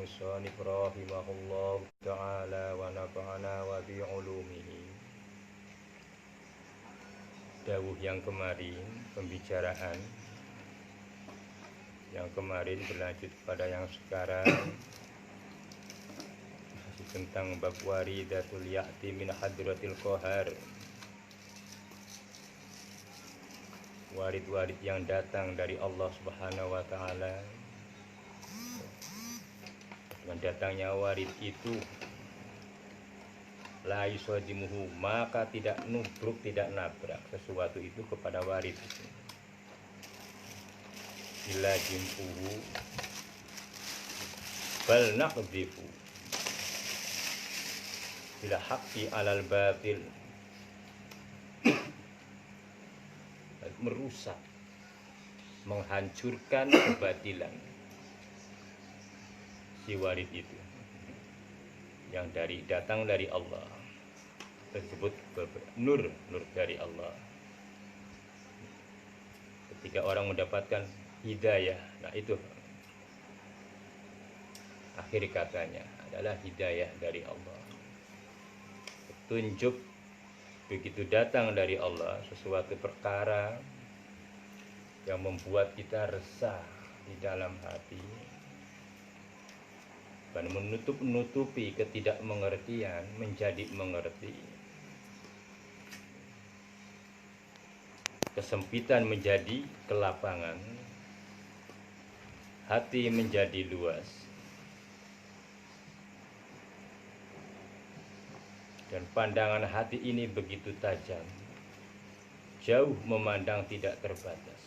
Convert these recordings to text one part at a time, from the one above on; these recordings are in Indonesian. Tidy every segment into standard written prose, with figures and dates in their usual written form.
al-Musannif rahimahullah ta'ala wa nafa'ana wa bi'ulumihi. Dawuh yang kemarin, pembicaraan yang kemarin berlanjut pada yang sekarang, masih tentang bab waridatul ya'ti min hadratil qahar. Warid-warid yang datang dari Allah Subhanahu wa ta'ala. Dengan datangnya warid itu la yusadimuhu, maka tidak nubruk, tidak nabrak sesuatu itu kepada warid itu. Illa jimpuhu bal naqdhifu bila haqqi alal batil, merusak, menghancurkan kebatilan si warid itu yang datang dari Allah, tersebut nur dari Allah. Ketika orang mendapatkan hidayah, nah itu akhir katanya adalah hidayah dari Allah, petunjuk. Begitu datang dari Allah sesuatu perkara yang membuat kita resah di dalam hati dan menutupi ketidakmengertian menjadi mengerti, kesempitan menjadi kelapangan, hati menjadi luas, dan pandangan hati ini begitu tajam, jauh memandang tidak terbatas.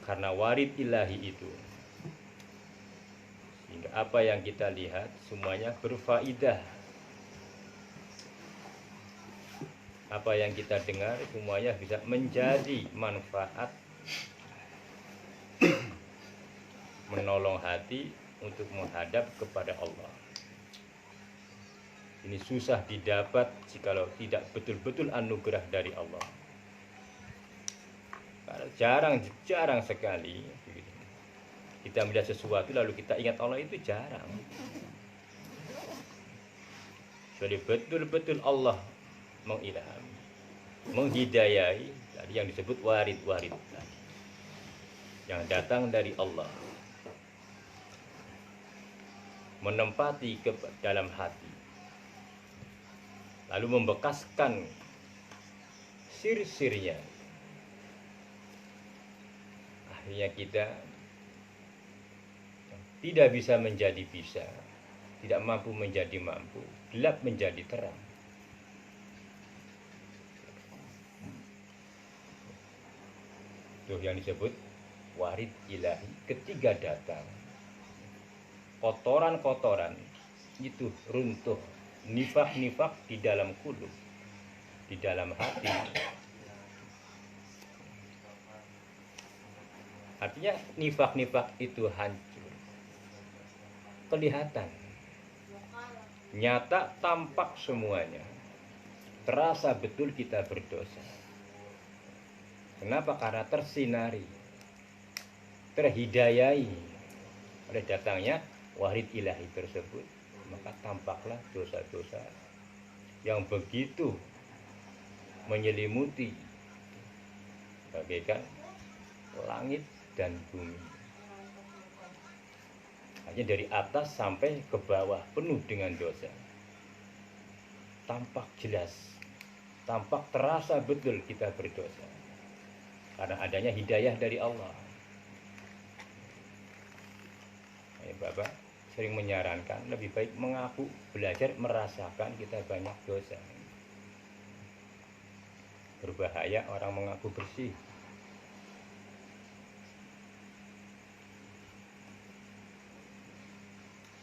Karena warid ilahi itu, sehingga apa yang kita lihat semuanya berfaidah. Apa yang kita dengar semuanya bisa menjadi manfaat, menolong hati untuk menghadap kepada Allah. Ini susah didapat jikalau tidak betul-betul anugerah dari Allah. Karena jarang sekali kita melihat sesuatu lalu kita ingat Allah, itu jarang. Jadi betul-betul Allah mengilhami, menghidayahi, tadi yang disebut warid-warid yang datang dari Allah, menempati ke dalam hati, lalu membekaskan sir-sirnya. Akhirnya kita tidak bisa menjadi bisa, tidak mampu menjadi mampu, gelap menjadi terang. Itu yang disebut warid ilahi. Ketika datang, kotoran-kotoran itu runtuh, nifak-nifak di dalam kulub, di dalam hati. Artinya nifak-nifak itu hancur, kelihatan, nyata, tampak semuanya. Terasa betul kita berdosa. Kenapa? Karena tersinari, terhidayai oleh datangnya warid ilahi tersebut. Maka tampaklah dosa-dosa yang begitu menyelimuti bagaikan langit dan bumi. Hanya dari atas sampai ke bawah penuh dengan dosa. Tampak jelas, tampak terasa betul kita berdosa. Karena adanya hidayah dari Allah. Bapak sering menyarankan lebih baik mengaku, belajar merasakan kita banyak dosa. Berbahaya orang mengaku bersih.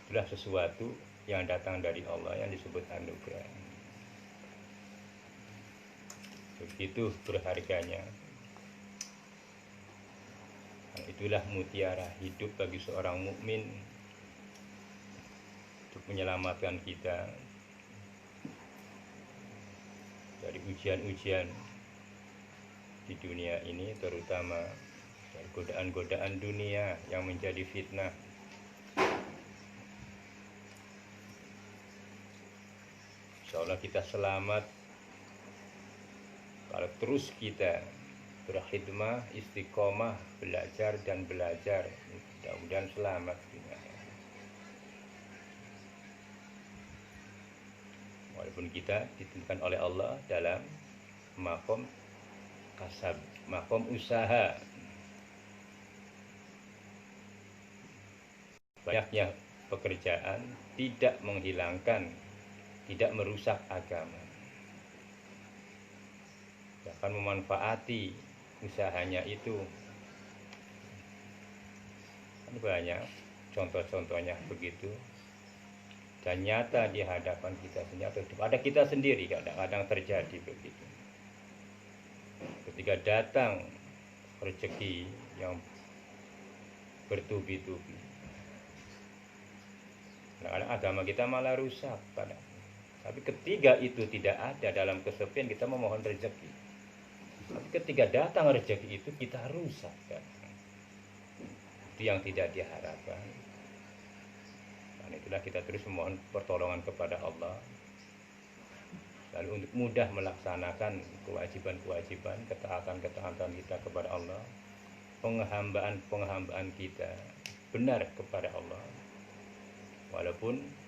Itulah sesuatu yang datang dari Allah yang disebut anugerah. Begitu berharganya. Itulah mutiara hidup bagi seorang mukmin untuk menyelamatkan kita dari ujian-ujian di dunia ini, terutama dari godaan-godaan dunia yang menjadi fitnah, Insya Allah kita selamat kalau terus kita berkhidmah, istiqomah, belajar dan belajar. Mudah-mudahan selamat. Walaupun kita ditentukan oleh Allah dalam makom kasab, makom usaha. Banyaknya pekerjaan tidak menghilangkan, tidak merusak agama, bahkan memanfaati usahanya itu. Banyak contoh-contohnya begitu, dan nyata di hadapan kita sendiri, pada kita sendiri kadang-kadang terjadi begitu. Ketika datang rezeki yang bertubi-tubi, kadang-kadang agama kita malah rusak. Tapi ketika itu tidak ada, dalam kesepian kita memohon rezeki, tapi ketika datang rezeki itu kita rusak kan? Itu yang tidak diharapkan. Dan itulah kita terus memohon pertolongan kepada Allah, lalu untuk mudah melaksanakan kewajiban-kewajiban, ketaatan-ketaatan kita kepada Allah, penghambaan kita benar kepada Allah. Walaupun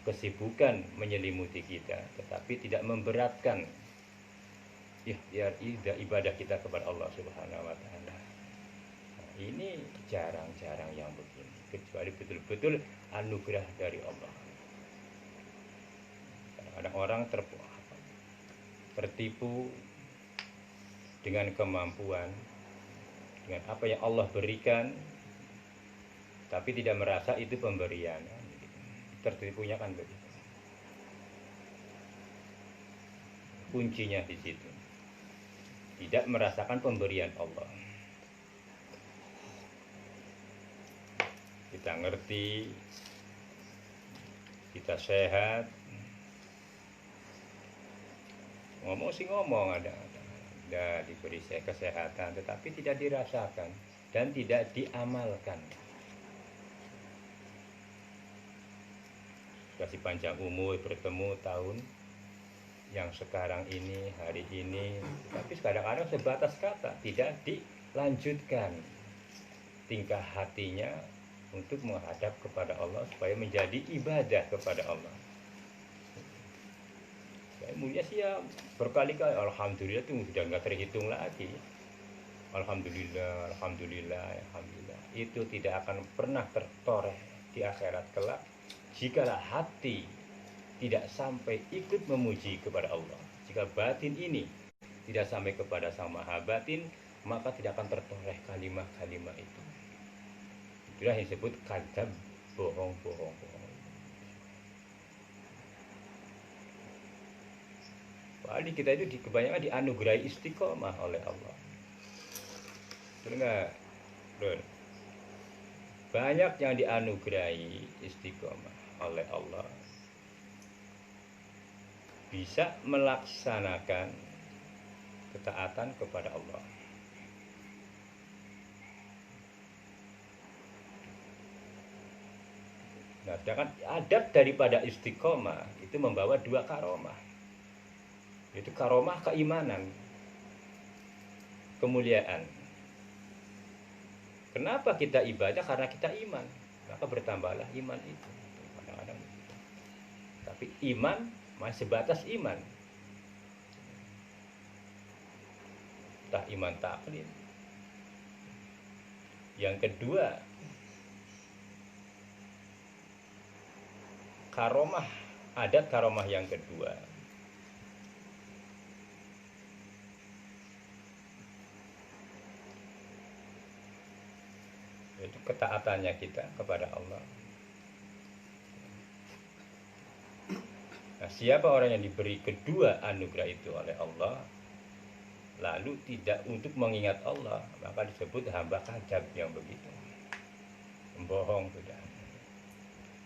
kesibukan menyelimuti kita, tetapi tidak memberatkan ibadah kita kepada Allah Subhanahu wa Ta'ala. Nah, ini jarang-jarang yang begini, kecuali betul-betul anugerah dari Allah. Kadang-kadang orang tertipu dengan kemampuan, dengan apa yang Allah berikan, tapi tidak merasa itu pemberian. Tertipunya kan begitu. Kuncinya di situ, tidak merasakan pemberian Allah. Kita ngerti, kita sehat, ngomong ada diberi kesehatan, tetapi tidak dirasakan dan tidak diamalkan. Kasih panjang umur, bertemu tahun yang sekarang ini, hari ini, tapi kadang-kadang sebatas kata, tidak dilanjutkan tingkah hatinya untuk menghadap kepada Allah supaya menjadi ibadah kepada Allah. Mulia sih ya berkali-kali alhamdulillah itu sudah nggak terhitung lagi. Alhamdulillah, alhamdulillah, alhamdulillah. Itu tidak akan pernah tertoreh di akhirat kelak jikalau hati tidak sampai ikut memuji kepada Allah. Jika batin ini tidak sampai kepada Sang Maha Batin, maka tidak akan tertoreh kalimat-kalimat itu. Itulah yang disebut kadzab, bohong. Padahal kita itu kebanyakan dianugerahi istiqomah oleh Allah. Betul nggak, Bro? Banyak yang dianugerahi istiqomah oleh Allah, bisa melaksanakan ketaatan kepada Allah. Nah, sedangkan adab daripada istiqomah itu membawa dua karomah, yaitu karomah keimanan, kemuliaan. Kenapa kita ibadah? Karena kita iman, maka bertambahlah iman itu. Kadang-kadang, tapi iman masih sebatas iman, tak iman taklid. Yang kedua, karomah, adat karomah yang kedua, yaitu ketaatannya kita kepada Allah. Nah, siapa orang yang diberi kedua anugerah itu oleh Allah, lalu tidak untuk mengingat Allah, maka disebut hamba kadzab yang begitu, membohong sudah.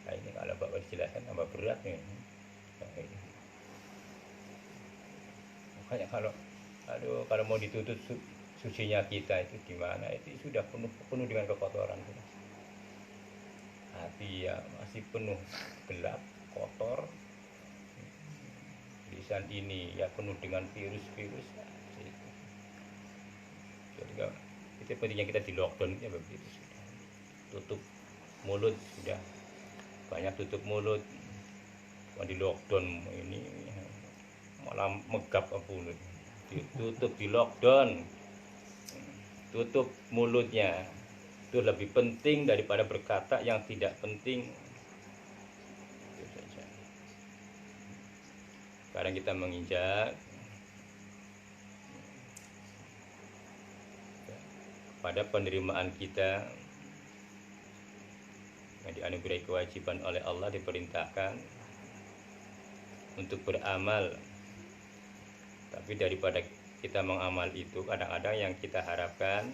Nah, ini kalau Bapak jelaskan tambah berat nih. Makanya kalau mau dituntut sucinya kita itu gimana? Itu sudah penuh dengan kekotoran. Hati ya masih penuh gelap, kotor. lapisan ini ya penuh dengan virus-virus. Jadi itu pentingnya kita di lockdown ya begitu sudah. Tutup mulut sudah, banyak tutup mulut. Di lockdown ini malah megap mulut, ditutup di lockdown, tutup mulutnya. Itu lebih penting daripada berkata yang tidak penting. Itu saja. Sekarang kita menginjak pada penerimaan kita yang dianugerahi kewajiban oleh Allah, diperintahkan untuk beramal. Tapi daripada kita mengamal itu, kadang-kadang yang kita harapkan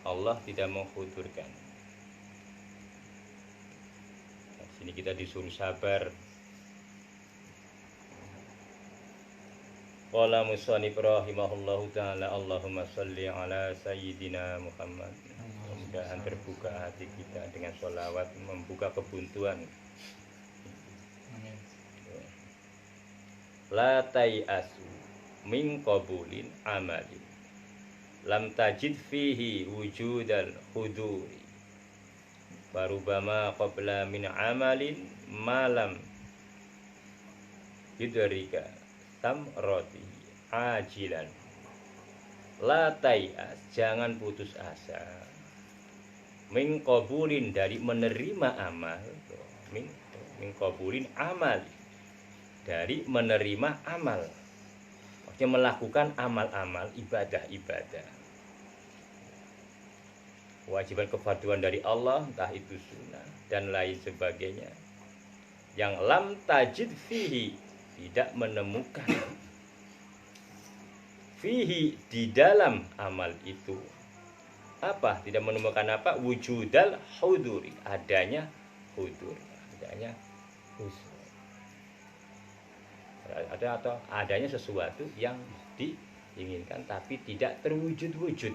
Allah tidak menghudurkan. Nah, sini kita disuruh sabar. Qala musannif rahimahullahu ta'ala, Allahumma sholli ala sayyidina Muhammad. Mudah-mudahan terbuka hati kita dengan sholawat, membuka kebuntuan. La tai'asu min qabulin amalin lam tajid fihi wujudal huduri barubama qabla min amalin malam yudrika tamroti ajilan. La tai'as, jangan putus asa, min qabulin, dari menerima amal, min qabulin amal, dari menerima amal, maksudnya melakukan amal-amal, ibadah-ibadah, kewajiban kefarduan dari Allah, entah itu sunnah dan lain sebagainya, yang lam tajid fihi, tidak menemukan fihi, di dalam amal itu apa? Tidak menemukan apa? Wujudal huduri, adanya hudur, adanya husnul. Ada atau adanya sesuatu yang diinginkan tapi tidak terwujud-wujud.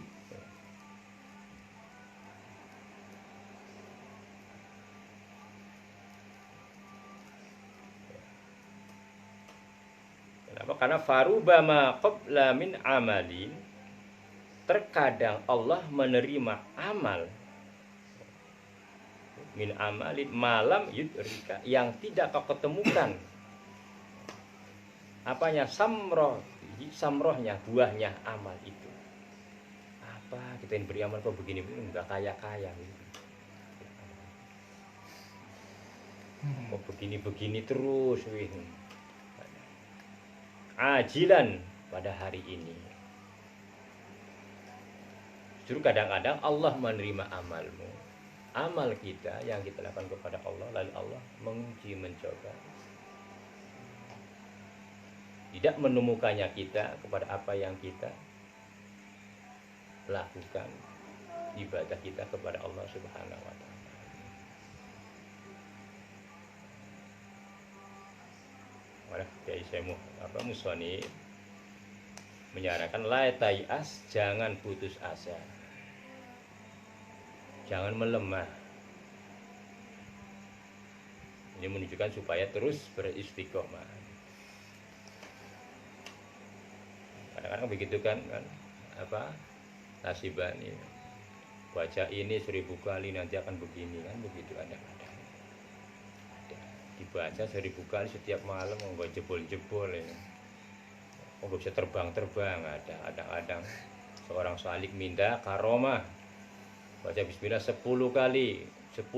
Kenapa? Karena farubama qabla min amalin, terkadang Allah menerima amal min amalin malam yudrika, yang tidak kau ketemukan apanya, samrohnya, buahnya amal itu. Apa kita yang beramal kok begini, enggak kaya-kaya gitu. Kok begini-begini terus wih. Ajilan, pada hari ini. Justru kadang-kadang Allah menerima amalmu, amal kita yang kita lakukan kepada Allah, lalu Allah menguji, mencoba, tidak menemukannya kita kepada apa yang kita lakukan, ibadah kita kepada Allah Subhanahu wa ta'ala. Dari saya musonif menyarankan la tai'as, jangan putus asa, jangan melemah. Ini menunjukkan supaya terus beristiqomah. Kadang-kadang begitu kan apa, nasibani, baca ini 1000 kali nanti akan begini kan, begitu kadang-kadang. Dibaca 1000 kali setiap malam, nggak jebol-jebol ini, nggak bisa terbang-terbang. Ada kadang-kadang seorang salik minta karomah, baca bismillah 10 kali 10.000,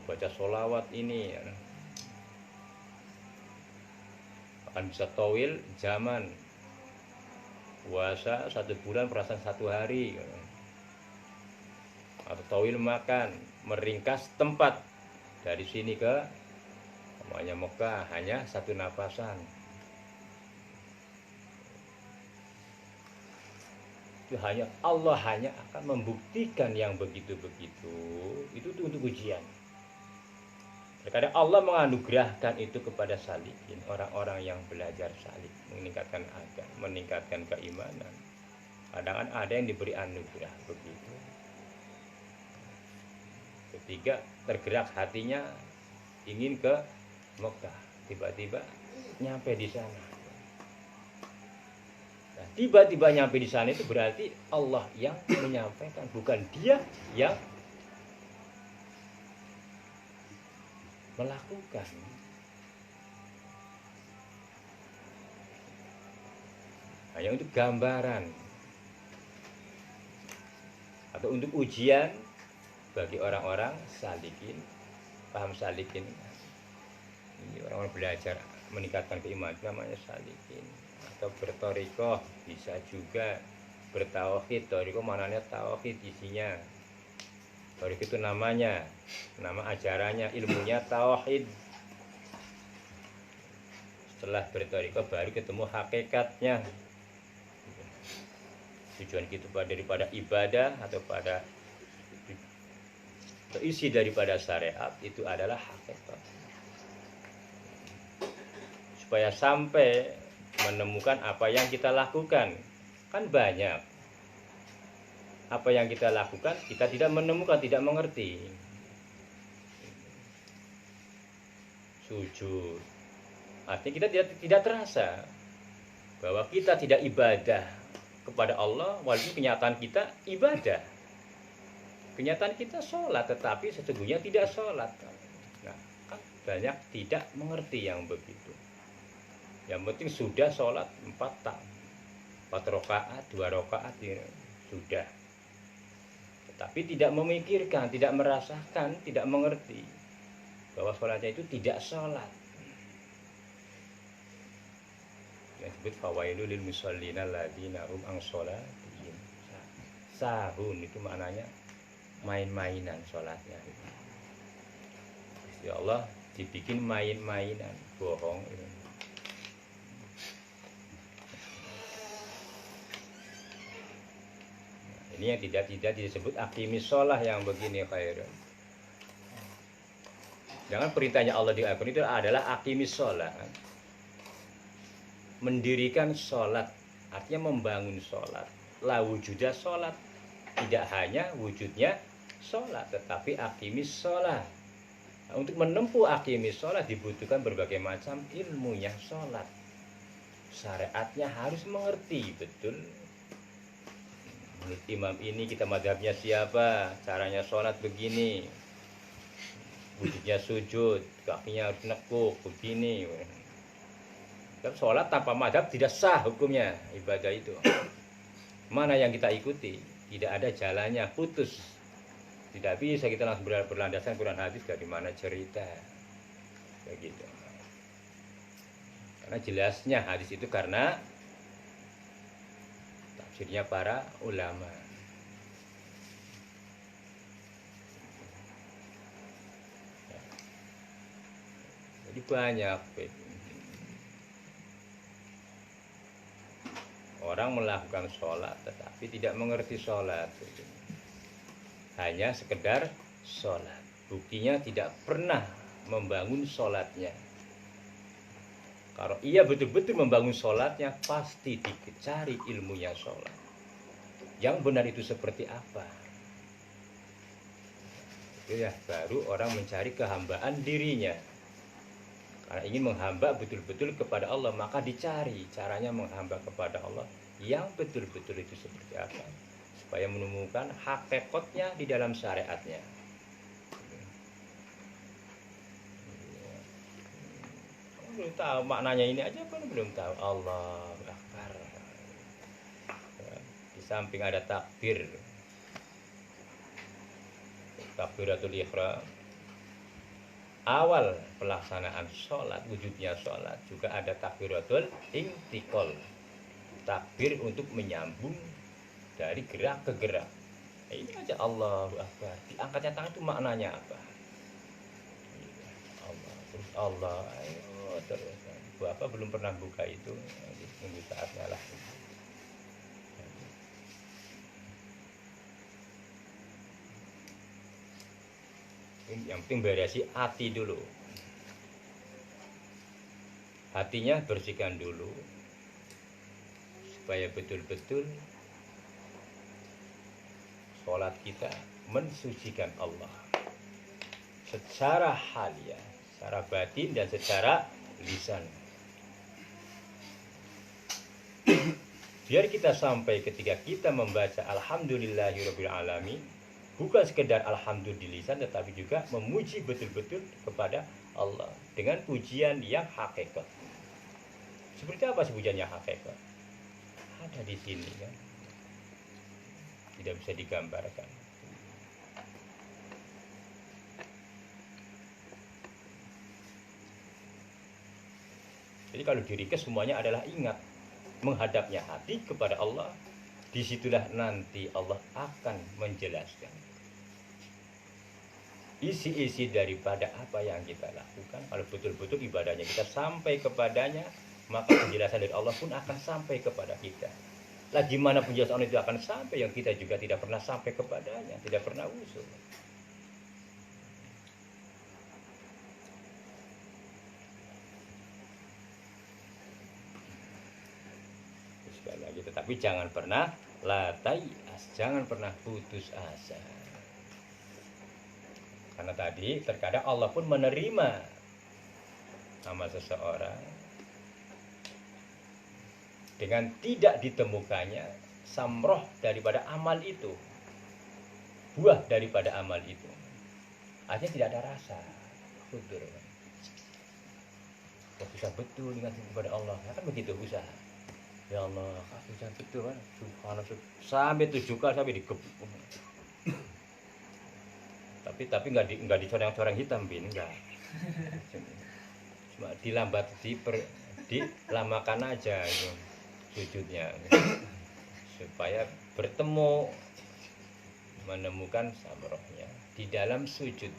baca sholawat ini ya, akan bisa towil zaman puasa 1 bulan perasaan 1 hari, atau towil makan, meringkas tempat dari sini ke namanya Mekah hanya 1 napasan. Itu hanya Allah hanya akan membuktikan yang begitu-begitu itu untuk ujian. Terkadang Allah menganugerahkan itu kepada salihin, orang-orang yang belajar salik, meningkatkan agama, meningkatkan keimanan. Kadang ada yang diberi anugerah begitu. Ketiga, tergerak hatinya ingin ke Mekah, tiba-tiba nyampe di sana. Nah, tiba-tiba nyampe di sana itu berarti Allah yang menyampaikan, bukan dia yang melakukan. Hanya untuk gambaran atau untuk ujian bagi orang-orang salikin. Paham salikin? Ini orang-orang belajar meningkatkan keimanan namanya salikin. Atau bertorikoh bisa juga, bertauhid. Torikoh maknanya tauhid isinya. Torikoh itu namanya, nama ajarannya, ilmunya tauhid. Setelah bertorikoh baru ketemu hakikatnya. Tujuan kita daripada ibadah atau pada isi daripada syariat itu adalah hakikat. Supaya sampai menemukan apa yang kita lakukan. Kan banyak apa yang kita lakukan kita tidak menemukan, tidak mengerti. Sujud artinya kita tidak terasa bahwa kita tidak ibadah kepada Allah, walaupun kenyataan kita ibadah, kenyataan kita sholat, tetapi sesungguhnya tidak sholat. Nah, kan banyak tidak mengerti yang begitu. Yang penting sudah sholat 4 rakaat, 2 rakaat ya, sudah. Tetapi tidak memikirkan, tidak merasakan, tidak mengerti bahwa sholatnya itu tidak sholat. Yang disebut fawailul lil musallina alladzina hum an sholatihim sahun, itu maknanya main-mainan sholatnya. Ya Allah dibikin main-mainan, bohong. Ini yang tidak disebut aqimis sholah yang begini khairun. Jangan perintahnya Allah di Al-Quran itu adalah aqimis sholah, mendirikan sholat, artinya membangun sholat. La wujudah sholat, tidak hanya wujudnya sholat, tetapi aqimis sholat. Nah, untuk menempuh aqimis sholat dibutuhkan berbagai macam ilmunya sholat. Syariatnya harus mengerti betul. Menurut imam ini kita madhabnya siapa, caranya sholat begini, wujudnya sujud, kakinya harus nekuk begini. Sholat tanpa madhab tidak sah hukumnya, ibadah itu. Mana yang kita ikuti? Tidak ada jalannya, putus. Tidak bisa kita langsung berlandaskan Quran hadis dari mana cerita. Begitu. Karena jelasnya hadis itu karena tafsirnya para ulama. Jadi banyak orang melakukan sholat tetapi tidak mengerti sholat, hanya sekedar sholat, buktinya tidak pernah membangun sholatnya. Kalau ia betul-betul membangun sholatnya, pasti dicari ilmunya sholat yang benar itu seperti apa. Itu ya baru orang mencari kehambaan dirinya. Karena ingin menghamba betul-betul kepada Allah, maka dicari caranya menghamba kepada Allah yang betul-betul itu seperti apa, supaya menemukan hakikatnya di dalam syariatnya. Belum tahu maknanya ini aja kan belum tahu. Allah Akbar. Di samping ada takbir, takbiratul ihram, awal pelaksanaan sholat, wujudnya sholat, juga ada takbiratul intikal, takbir untuk menyambung dari gerak ke gerak. Ini aja Allahu Akbar. Diangkatnya tangan itu maknanya apa? Allah, terus Allah, ayo terus. Bapak belum pernah buka itu, tunggu saatnya lah. Yang penting bersih hati dulu, hatinya bersihkan dulu supaya betul-betul sholat kita mensucikan Allah secara haliah, secara batin dan secara lisan. Biar kita sampai ketika kita membaca alhamdulillahirabbil alamin, bukan sekedar alhamdulillah tetapi juga memuji betul-betul kepada Allah dengan pujian yang hakikat. Seperti apa pujian yang hakikat? Ada di sini kan. Tidak bisa digambarkan. Jadi kalau diringkas semuanya adalah ingat menghadapnya hati kepada Allah. Disitulah nanti Allah akan menjelaskan isi-isi daripada apa yang kita lakukan. Kalau betul-betul ibadahnya kita sampai kepadanya, maka penjelasan dari Allah pun akan sampai kepada kita. Lah gimana penjelasan itu akan sampai yang kita juga tidak pernah sampai kepadanya, tidak pernah usul. Sekali lagi, tetapi jangan pernah latai'as, jangan pernah putus asa. Karena tadi terkadang Allah pun menerima amal seseorang dengan tidak ditemukannya samroh daripada amal itu, buah daripada amal itu. Artinya tidak ada rasa syukur. Kok bisa betul dengan kepada Allah, ya kan begitu usaha. Ya Allah, bisa betul kan, subhanallah, sampai 7 kali sampai digebuk. Tapi nggak dicoreng-coreng hitam, bin enggak. Cuma dilambat, dilamakan aja itu sujudnya supaya bertemu menemukan samrohnya di dalam sujud,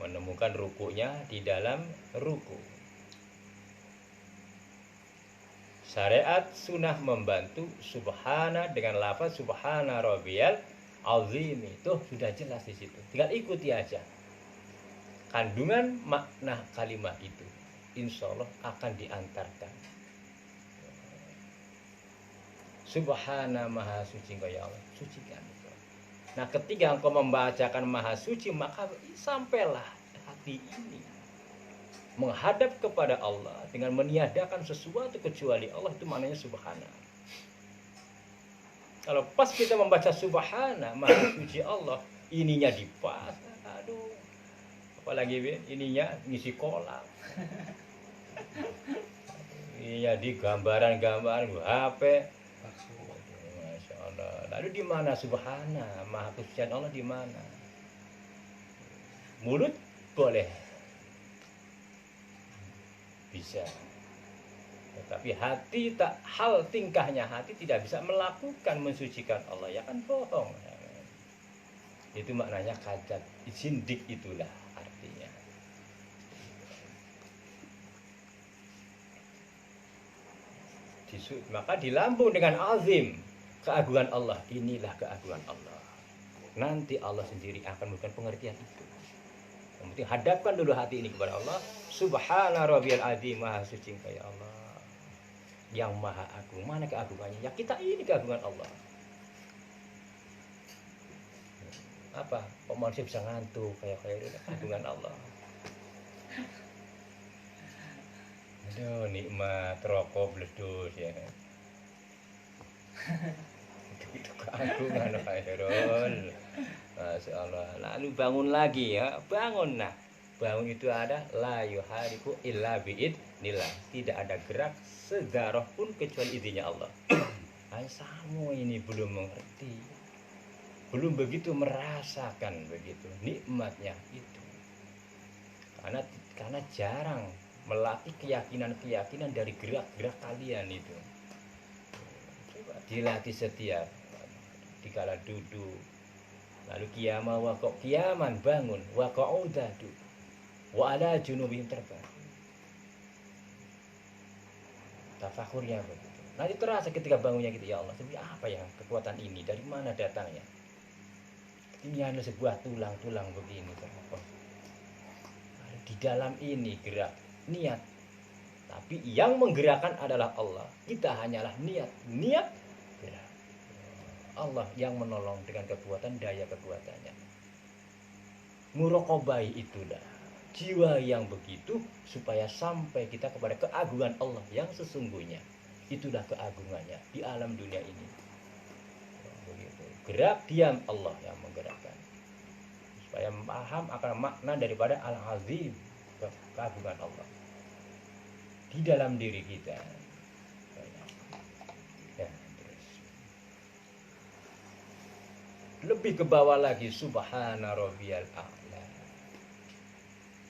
menemukan rukunya di dalam ruku. Syariat sunnah membantu subhana dengan lafaz subhana rabbiyal azim, itu sudah jelas di situ. Tinggal ikuti aja kandungan makna kalimat itu, insya Allah akan diantarkan. Subhana maha suci engkau ya Allah, sucikan. Nah ketika engkau membacakan maha suci, maka sampailah hati ini menghadap kepada Allah dengan meniadakan sesuatu kecuali Allah, itu maknanya subhana. Kalau pas kita membaca subhana maha suci Allah, ininya dipas, aduh, apalagi ininya ngisi kolam, ininya di gambaran-gambaran HP. Masya Allah. Lalu di mana subhana maha kesucian Allah, di mana? Mulut boleh, bisa, tetapi hati tak, hal tingkahnya hati tidak bisa melakukan mensucikan Allah, ya kan bohong. Itu maknanya kadat zindik, itulah artinya. Maka dilambung dengan azim, keagungan Allah. Inilah keagungan Allah. Nanti Allah sendiri akan memberikan pengertian itu. Yang penting hadapkan dulu hati ini kepada Allah. Subhana rabbiyal azim, maha suci engkau ya Allah yang maha agung. Mana keagungannya? Ya kita ini keagungan Allah. Apa? Kok manusia bisa ngantuk kayak keagungan Allah. Aduh, nikmat rokok bledus ya. Itu keagungan khairul. Masya Allah. Lalu bangun lagi ya, bangun. Nah, bangun itu ada la yuhariku illa biidnillah. Tidak ada gerak sedarah pun kecuali izinnya Allah. Kamu ini belum mengerti, belum begitu merasakan begitu nikmatnya itu. Karena jarang melatih keyakinan dari gerak-gerak kalian itu. Coba dilatih setiap dikala duduk, lalu qiyama wa qiyaman, bangun, wa qu'udadu wa ala junubihim terbang. Tafakurnya begitu. Nanti terasa ketika bangunnya gitu, ya Allah, sebenarnya apa ya kekuatan ini, dari mana datangnya? Ini adalah sebuah tulang-tulang begini. Di dalam ini gerak niat, tapi yang menggerakkan adalah Allah. Kita hanyalah niat gerak. Allah yang menolong dengan kekuatan daya kekuatannya. Muraqabah itulah jiwa yang begitu supaya sampai kita kepada keagungan Allah yang sesungguhnya. Itulah keagungannya di alam dunia ini. Begitu. Gerak diam Allah yang menggerakkan. Supaya paham akan makna daripada Al-Azim, keagungan Allah di dalam diri kita. Ya, terus. Lebih ke bawah lagi, Subhana Rabbiyal A'la.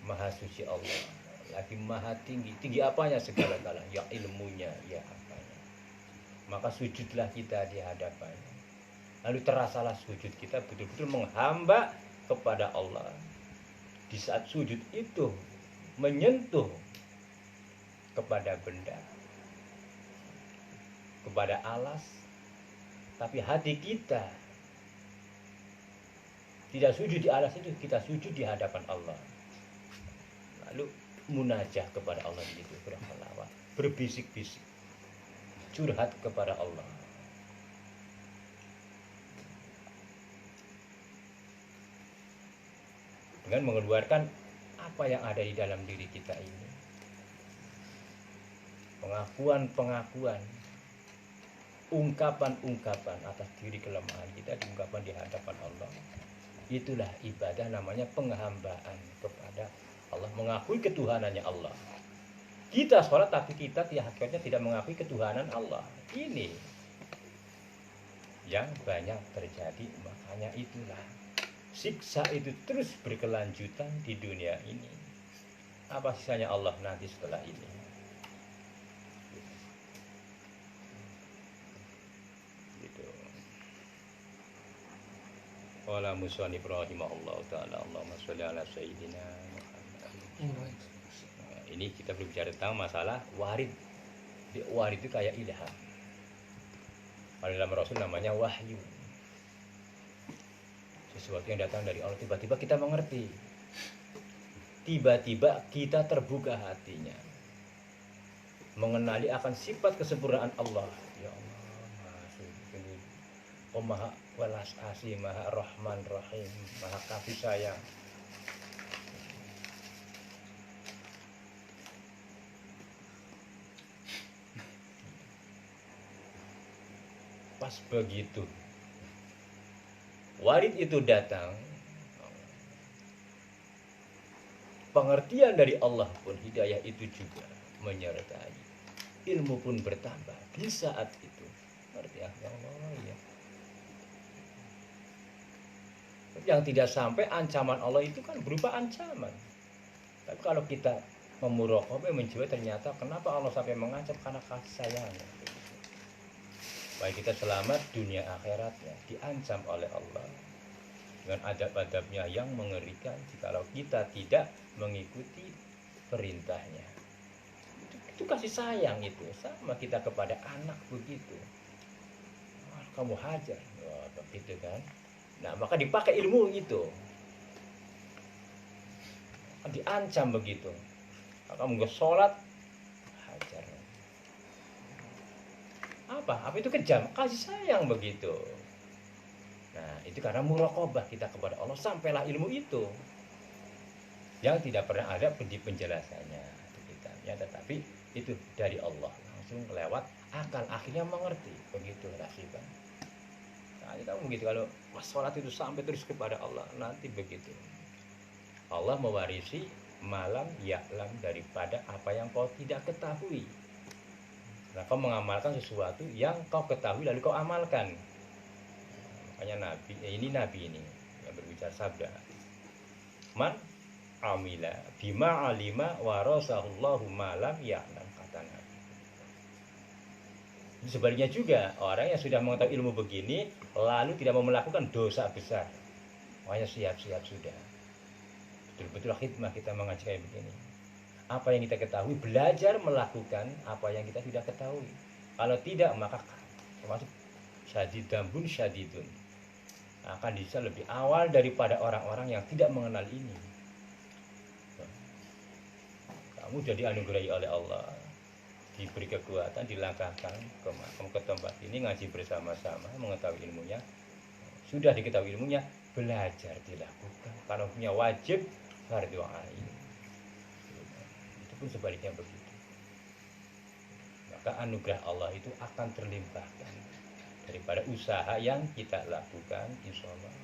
Maha suci Allah, lagi maha tinggi. Tinggi apanya segala-galanya? Ya ilmunya, ya apanya. Maka sujudlah kita di hadapannya. Lalu terasalah sujud kita betul-betul menghamba kepada Allah. Di saat sujud itu menyentuh kepada benda, kepada alas, tapi hati kita tidak sujud di alas itu, kita sujud di hadapan Allah. Lalu munajah kepada Allah begitu, berhalawat, berbisik-bisik, curhat kepada Allah. Dengan mengeluarkan apa yang ada di dalam diri kita ini. Pengakuan-pengakuan, ungkapan-ungkapan atas diri kelemahan kita diungkapkan di hadapan Allah. Itulah ibadah, namanya penghambaan kepada Allah, mengakui ketuhanannya Allah. Kita sholat tapi kita hakikatnya tidak mengakui ketuhanan Allah. Ini yang banyak terjadi, makanya itulah siksa itu terus berkelanjutan di dunia ini. Apa sisanya Allah nanti setelah ini? Qala musannif rahimahullah ta'ala, Allahumma sholli ala sayyidina Muhammad. Nah, ini kita berbicara tentang masalah warid. Warid itu kayak ilham. Kalau dalam Rasul namanya wahyu. Sesuatu yang datang dari Allah, tiba-tiba kita mengerti. Tiba-tiba kita terbuka hatinya, mengenali akan sifat kesempurnaan Allah. Ya Allah, Maha Welas Asih, Maha Rahman Rahim, Maha Kasih Sayang. Pas begitu warid itu datang, pengertian dari Allah pun, hidayah itu juga menyertai, ilmu pun bertambah di saat itu. Ngerti ya Allah ya. Yang tidak sampai ancaman Allah itu kan berupa ancaman. Tapi kalau kita memuraqabah, menjiwai, ternyata kenapa Allah sampai mengancam? Karena kasih sayangnya. Baik kita selamat dunia akhiratnya, diancam oleh Allah dengan adab-adabnya yang mengerikan jikalau kita tidak mengikuti perintahnya. Itu kasih sayang itu, sama kita kepada anak begitu. Kamu hajar, begitu kan? Nah, maka dipakai ilmu itu. Diancam begitu. Kamu nggak sholat, hajar. Apa itu kejam? Kasih sayang begitu. Nah, itu karena muraqabah kita kepada Allah, sampailah ilmu itu. Yang tidak pernah ada di penjelasannya ya, tetapi itu dari Allah, langsung lewat akal, akhirnya mengerti. Begitu rasibah. Nah, kamu begitu, kalau sholat itu sampai terus kepada Allah, nanti begitu. Allah mewarisi malam ya'lam, daripada apa yang kau tidak ketahui. Nah, kau mengamalkan sesuatu yang kau ketahui lalu kau amalkan. Makanya Nabi ini yang berbicara sabda, man amila bima alima warasahullahu malam ya'lam, kata Nabi. Sebaliknya juga, orang yang sudah mengetahui ilmu begini lalu tidak mau melakukan dosa besar, makanya siap-siap sudah. Betul-betul khidmah kita mengaji kayak begini. Apa yang kita ketahui, belajar melakukan apa yang kita sudah ketahui. Kalau tidak, maka termasuk syadidambun syadidun, akan bisa lebih awal daripada orang-orang yang tidak mengenal ini. Kamu jadi anugerahi oleh Allah, diberi kekuatan, dilangkahkan ke tempat ini, ngaji bersama-sama, mengetahui ilmunya. Sudah diketahui ilmunya, belajar dilakukan. Kalau punya wajib, fardhu ain. pun sebaliknya begitu. Maka anugerah Allah itu akan terlimpahkan daripada usaha yang kita lakukan, insya Allah.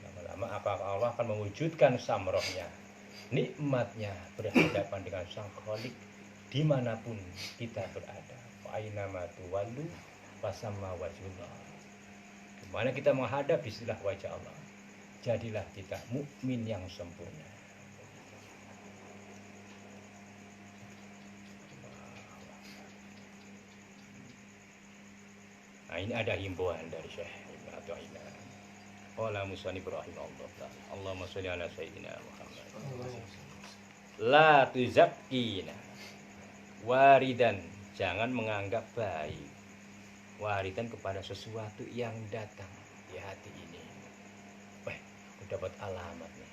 Lama-lama Allah akan mewujudkan samrohnya, nikmatnya berhadapan dengan Sang Khalik dimanapun kita berada. Fa'ainama tuwallu fasamma wajhullah. Dimana kita menghadap istilah wajah Allah, jadilah kita mukmin yang sempurna. Nah, ini ada himbauan dari Syekh Ibnu Athaillah. Qala musannif rahimahullah ta'ala. Allahumma shalli ala sayyidina Muhammad. La tuzakkina waridan, jangan menganggap baik waridan kepada sesuatu yang datang di hati ini. Wah, aku dapat alamat nih.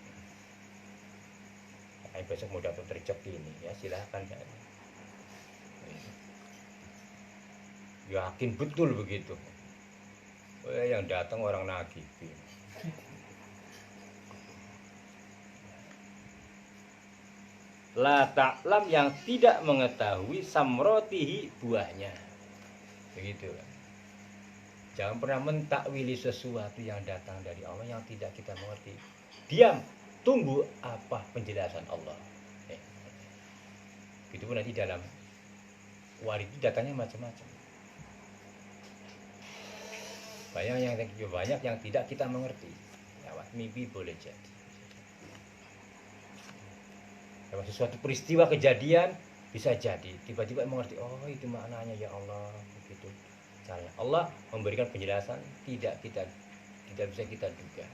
Nah, besok mau dapat rezeki ini, ya silahkan. Yakin betul begitu. Yang datang orang nagih. La ta'lam, yang tidak mengetahui samrotihi, buahnya. Begitu. Jangan pernah mentakwili sesuatu yang datang dari Allah yang tidak kita mengerti. Diam, tunggu apa penjelasan Allah. Itu pun nanti dalam warid itu datangnya macam-macam. Banyak yang tidak kita mengerti. Lewat mimpi boleh jadi. Lewat sesuatu peristiwa kejadian bisa jadi tiba-tiba mengerti, oh itu maknanya ya Allah, begitu caranya. Allah memberikan penjelasan tidak bisa kita duga.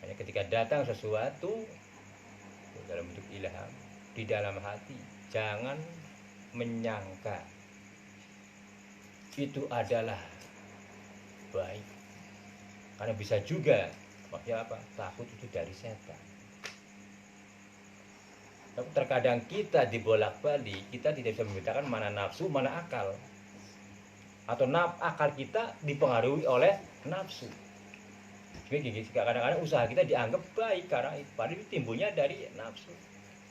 Hanya ketika datang sesuatu dalam bentuk ilham di dalam hati, jangan menyangka itu adalah baik, karena bisa juga maksudnya apa, takut itu dari setan. Terkadang kita dibolak-balik, kita tidak bisa membedakan mana nafsu, mana akal. Atau akal kita dipengaruhi oleh nafsu. Jadi kadang-kadang usaha kita dianggap baik karena padahal itu timbulnya dari nafsu.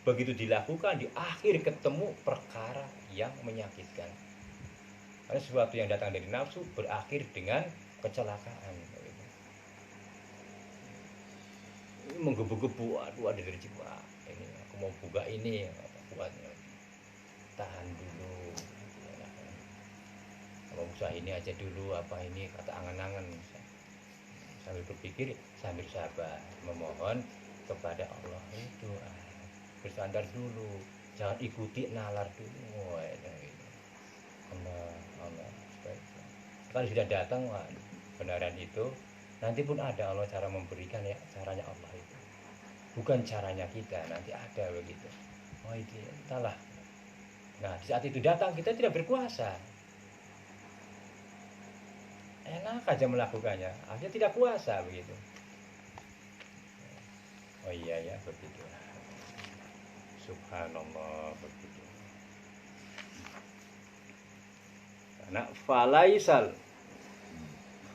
Begitu dilakukan, di akhir ketemu perkara yang menyakitkan. Karena sesuatu yang datang dari nafsu berakhir dengan kecelakaan. Ini menggebu-gebu, aduh ada rezeki, ini aku mau buka ini, buatnya tahan dulu, kalau usaha ini aja dulu, apa ini, kata angan-angan, sambil berpikir, sambil sabar, memohon kepada Allah itu, bersandar dulu, jangan ikuti nalar dulu. Allah, kalau sudah datang kebenaran itu, nanti pun ada Allah cara memberikan, ya caranya Allah itu, bukan caranya kita, nanti ada begitu. Oh itu entahlah. Nah di saat itu datang kita tidak berkuasa, enak aja melakukannya, akhirnya tidak kuasa begitu. Oh iya ya begitu. Subhanallah begitu. Karena falaisal,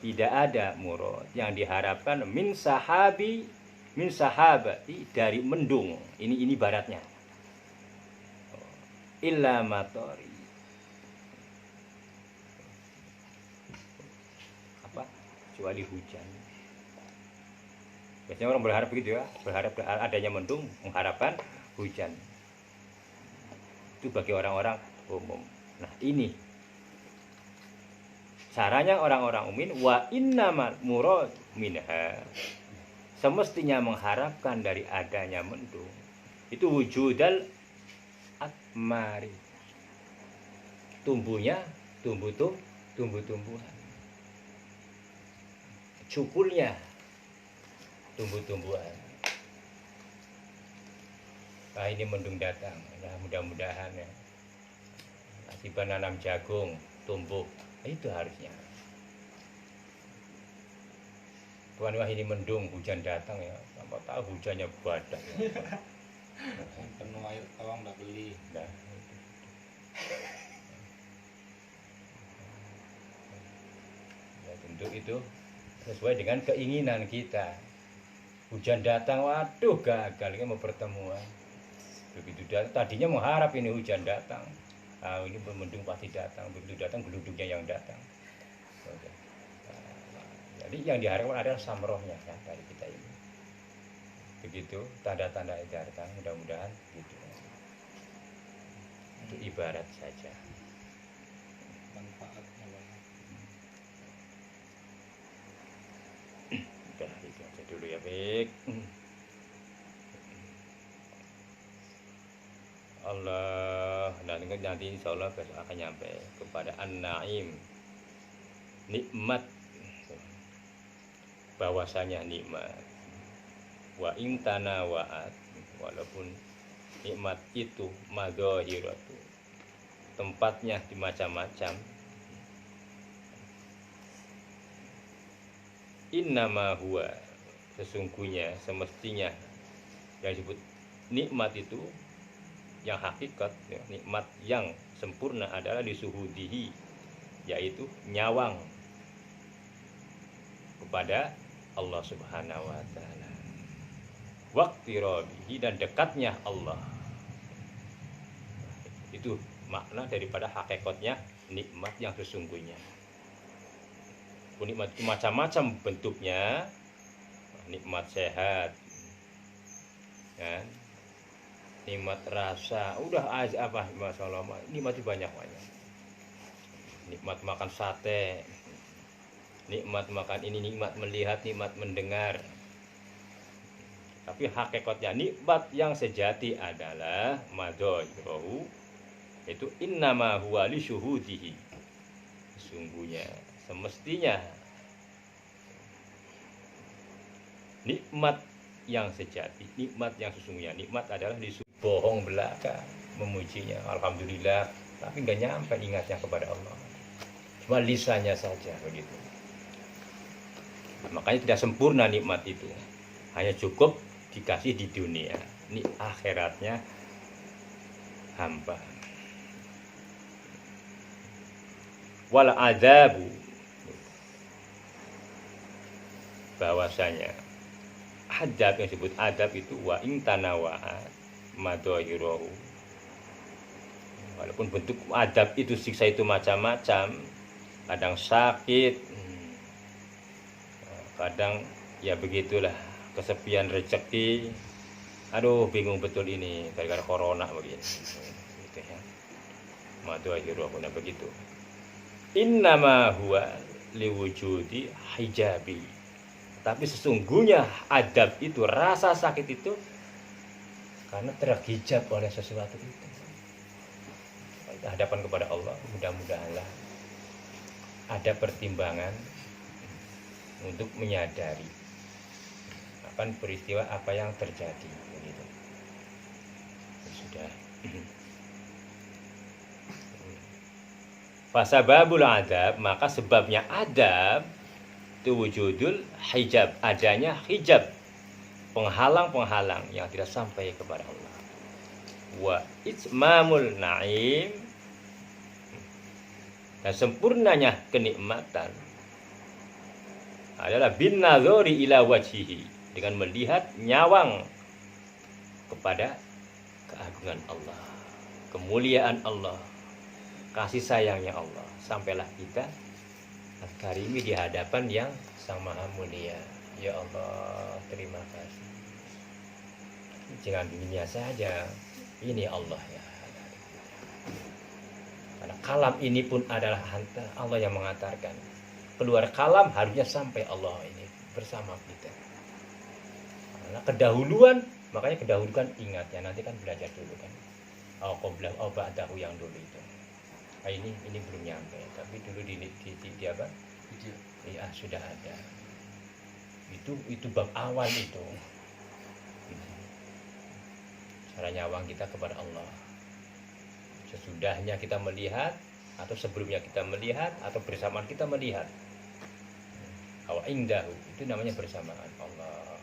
tidak ada murad yang diharapkan min sahabati, dari mendung. Ini baratnya. Illa matori. Apa? Kecuali hujan. Biasanya orang berharap begitu ya, berharap adanya mendung, mengharapkan hujan. Itu bagi orang-orang umum. Nah, ini caranya orang-orang umum. Wa innamal murad minha, semestinya mengharapkan dari adanya mendung itu wujudal atmari, tumbuh-tumbuhan, cukulnya tumbuh-tumbuhan. Nah ini mendung datang, nah mudah-mudahan ya, tiba nanam jagung tumbuh, itu harusnya. Tuhan, wah ini mendung, hujan datang ya, tanpa tahu hujannya badak ya. Penuh air tawang nggak beli. Nah, ya tentu itu sesuai dengan keinginan kita. Hujan datang, waduh gagal, ini mau pertemuan. Begitu tadinya mengharap ini hujan datang, ini mendung pasti datang. Begitu datang geluduknya yang datang. Oke. Jadi yang diharapkan adalah samrohnya kan dari kita ini. Begitu tanda-tanda itu datang, mudah-mudahan gitu. Itu ibarat saja. Manfaatnya banyak. Udah itu aja dulu ya, Bik. Allah, nanti insya Allah besok akan nyampe kepada an-naim, nikmat, bahwasanya nikmat, wa intana wa'at, walaupun nikmat itu madhahiratu, tempatnya di macam-macam. Innama huwa, sesungguhnya semestinya yang disebut nikmat itu yang hakikat, ya, nikmat yang sempurna adalah disuhudihi, yaitu nyawang kepada Allah Subhanahu wa taala. Waqtirabihi, dan dekatnya Allah. Itu makna daripada hakikatnya nikmat yang sesungguhnya. Nikmat itu macam-macam bentuknya. Nikmat sehat, kan? Nikmat rasa, udah aja apa masalah, nikmat itu banyak. Nikmat makan sate, nikmat makan ini, nikmat melihat, nikmat mendengar. Tapi hakikatnya nikmat yang sejati adalah madhahirahu, itu innama huwa li syuhudihi, sesungguhnya semestinya nikmat yang sejati, nikmat yang sesungguhnya, nikmat adalah bohong belaka memujinya, alhamdulillah, tapi nggak nyampe ingatnya kepada Allah, cuma lisannya saja begitu. Makanya tidak sempurna nikmat itu, hanya cukup dikasih di dunia. Ini akhiratnya hamba. Wal adabu, bahwasanya adab, yang disebut adab itu wa in tanawa'at madhahirahu, walaupun bentuk adab itu, siksa itu macam-macam, kadang sakit, kadang ya begitulah, kesepian rezeki, aduh bingung betul ini gara-gara corona begini gitu ya. Madhahirahu, nah begitu. Innama huwa liwujudi hijabi, tapi sesungguhnya adab itu, rasa sakit itu karena terhijab oleh sesuatu itu. Kita hadapan kepada Allah, mudah-mudahanlah ada pertimbangan untuk menyadari akan peristiwa apa yang terjadi begitu. Sudah. Fasababul adab, maka sebabnya adab itu wujudul hijab, adanya hijab, penghalang-penghalang yang tidak sampai kepada Allah. Wa itmamul naim, dan sempurnanya kenikmatan adalah bin nazari ila wajhihi, dengan melihat nyawang kepada keagungan Allah, kemuliaan Allah, kasih sayangnya Allah. Sampailah kita karimi di hadapan yang Sang Maha Mulia. Ya Allah, terima kasih. Jangan dunia saja, ini Allah ya. Karena kalam ini pun adalah Allah yang mengantarkan. Keluar kalam harusnya sampai Allah ini bersama kita. Karena kedahuluan, makanya kedahulukan ingatnya, nanti kan belajar dulu kan. Qablah ba'dahu yang dulu itu. Nah, ini belum nyampe, tapi dulu di apa? Iya, sudah ada. Itu bab awal itu. Cara nyawang kita kepada Allah. Sesudahnya kita melihat, atau sebelumnya kita melihat, atau bersamaan kita melihat. Awa indahu, itu namanya bersamaan Allah.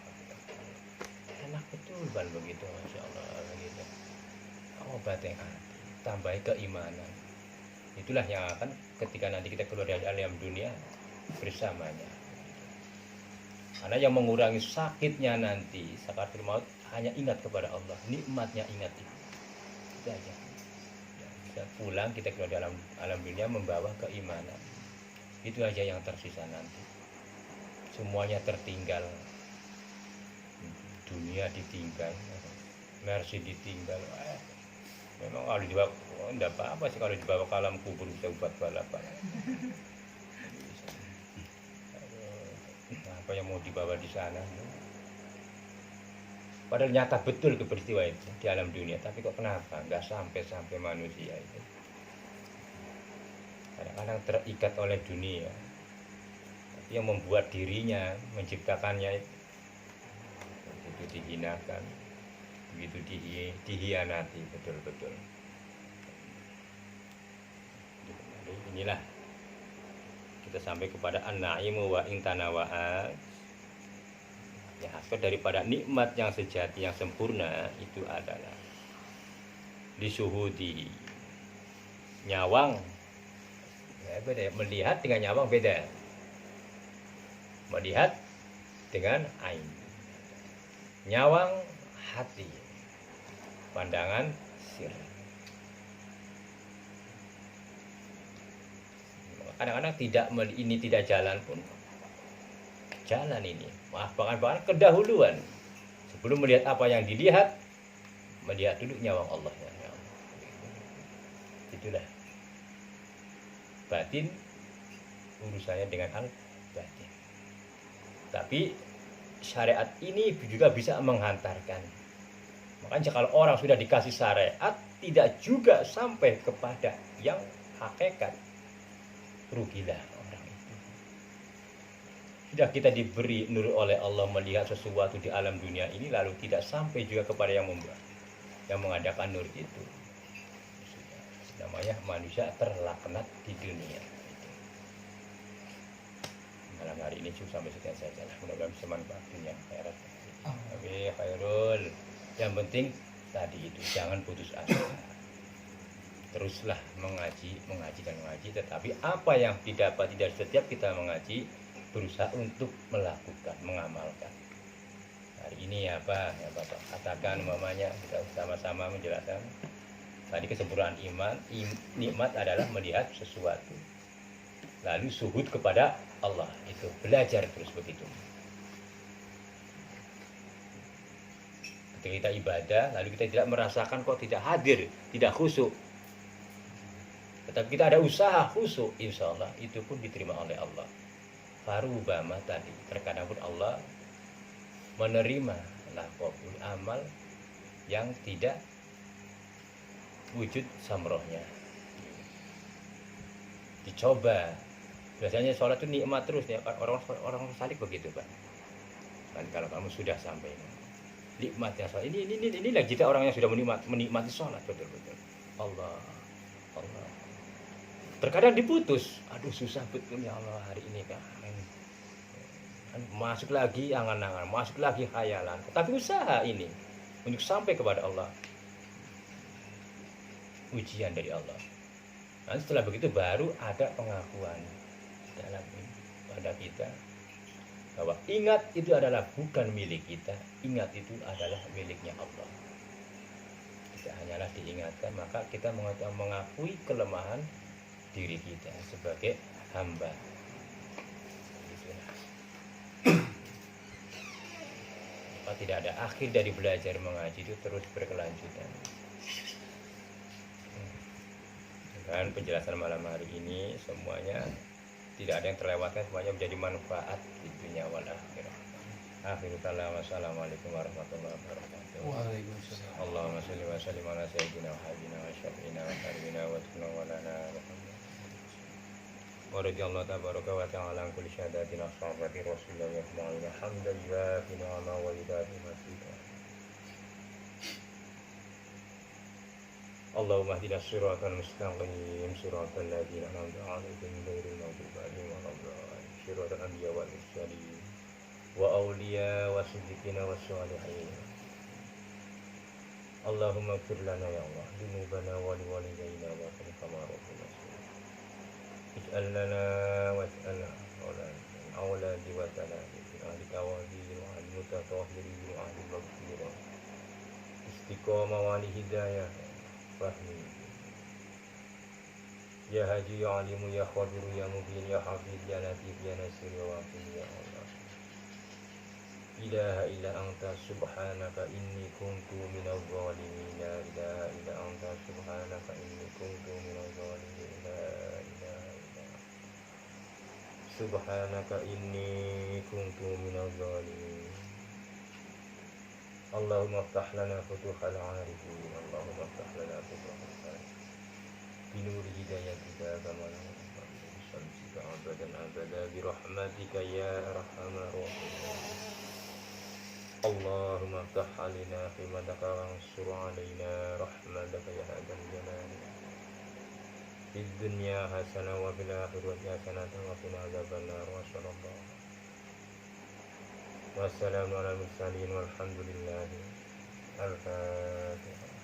Enak betul kan begitu, Masya Allah begitu. Obat yang hati, tambahi keimanan. Itulah yang akan ketika nanti kita keluar dari alam dunia bersamanya. Karena yang mengurangi sakitnya nanti sakaratul maut hanya ingat kepada Allah, nikmatnya ingat itu. saja. Ya, kita pulang, kita keluar dalam alam dunia membawa keimanan. Itu aja yang tersisa nanti. Semuanya tertinggal. Dunia ditinggal, Mercy ditinggal. Memang kalau dibawa, enggak apa-apa sih kalau dibawa ke alam kubur bisa buat balapan. Apa yang mau dibawa di sana? Padahal nyata betul peristiwa itu di alam dunia, tapi kok kenapa nggak sampai manusia itu? Kadang-kadang terikat oleh dunia, tapi yang membuat dirinya, menciptakannya itu dihinakan, begitu dihianati betul-betul. Jadi inilah kita sampai kepada an-na'imu wa in tanawa'at. Ya, hasil daripada nikmat yang sejati yang sempurna itu adalah disuhudi nyawang. Ya, beda ya. Melihat dengan nyawang beda. Melihat dengan ain. Nyawang hati. Pandangan sir. Kadang-kadang ini tidak jalan pun. Jalan ini, bahkan kedahuluan sebelum melihat apa yang dilihat, melihat dulu nyawang Allah. Itulah batin urusannya dengan al-batin. Tapi syariat ini juga bisa menghantarkan. Makanya kalau orang sudah dikasih syariat tidak juga sampai kepada yang hakikat, rugilah. Sudah kita diberi nur oleh Allah melihat sesuatu di alam dunia ini, lalu tidak sampai juga kepada yang membuat, yang mengadakan nur itu. Namanya manusia terlaknat di dunia. Malam hari ini cukup sampai sekian saja lah. Mudah-mudahan bisa manfaat dunia akhirat. Oke, Khairul. Yang penting tadi itu jangan putus asa. Teruslah mengaji. Tetapi apa yang didapat dari setiap kita mengaji, berusaha untuk melakukan, mengamalkan. Hari ini apa ya Bapak katakan umpamanya kita sama-sama menjelaskan tadi kesempurnaan iman, nikmat adalah melihat sesuatu lalu suhud kepada Allah, itu belajar terus begitu. Ketika kita ibadah lalu kita tidak merasakan kok tidak hadir, tidak khusyuk, tetapi kita ada usaha khusyuk, insya Allah itu pun diterima oleh Allah. Farubama tadi terkadang pun Allah menerima lafazul amal yang tidak wujud samrohnya. Dicoba. Biasanya sholat itu nikmat terus ya, orang salik begitu Pak. Dan kalau kamu sudah sampai nikmatnya sholat, inilah kita orang yang sudah menikmati sholat betul-betul. Allah. Terkadang diputus, aduh susah betul ya Allah hari ini kan. Masuk lagi angan-angan, masuk lagi khayalan. Tapi usaha ini untuk sampai kepada Allah, ujian dari Allah. Nah, setelah begitu baru ada pengakuan dalam pada kita bahwa ingat itu adalah bukan milik kita, ingat itu adalah miliknya Allah. Tidak hanyalah diingatkan, maka kita mengakui kelemahan diri kita sebagai hamba. Maka tidak ada akhir dari belajar mengaji, itu terus berkelanjutan. Dan penjelasan malam hari ini semuanya tidak ada yang terlewatkan, semuanya menjadi manfaat di dunia wal akhirah. Akhirul kalam, wassalamualaikum warahmatullahi wabarakatuh. Waalaikumsalam. Allahumma sholli wa sallim ala sayyidina wa habibina wa syafi'ina wa haribina wa tukna wa lana wa radiyallahu tabaraka wa ta'ala an kulli syahadatin ashabati rasulullah yahma'ina hamdalillah fi ni'ama wa idari masjidah. Allahumma hdinas siratal mustaqim siratal ladzina an'amta 'alaihim ghairil maghdubi 'alaihim waladdallin siratal anbiya wal mursalin wa awliya wa siddiqina wa sholihin. Allahumma ighfir lana ya Allah dunubana wa liwalidayna wa qul kama rabbuna ij'al lana wa ij'al awladi wa tanadi ahli awadi wa ahli mutatahhirin wa ahli maghfirah istiqamah wa hidayah fahmi. Ya Haji ya Alimu ya Khabiru ya Mubin ya Hafiz ya Latif ya Nasir ya Waqil ya Allah. Ilaha illa anta subhanaka inni kuntu minadh dhalimin. La ilaha illa anta subhanaka inni kuntu minadh dhalimin. La ilaha illa subhanaka inni kuntu minadh dhalimin. Allahumma aftah lana futuhal arifin. Allahumma aftah lana futuhal arifin. Binuri hidayatika kama lahu syamsika abadan abada birahmatika ya arhamar rahimin. Allahumma aftah alina khimadaka wansur alaina rahmataka ya hadal jalali. Fid dunya hasanah wa fil akhirati hasanah wa qina adzabannar. Wa sallallahu wassalamu ala mursalin walhamdulillahi al-fatihah.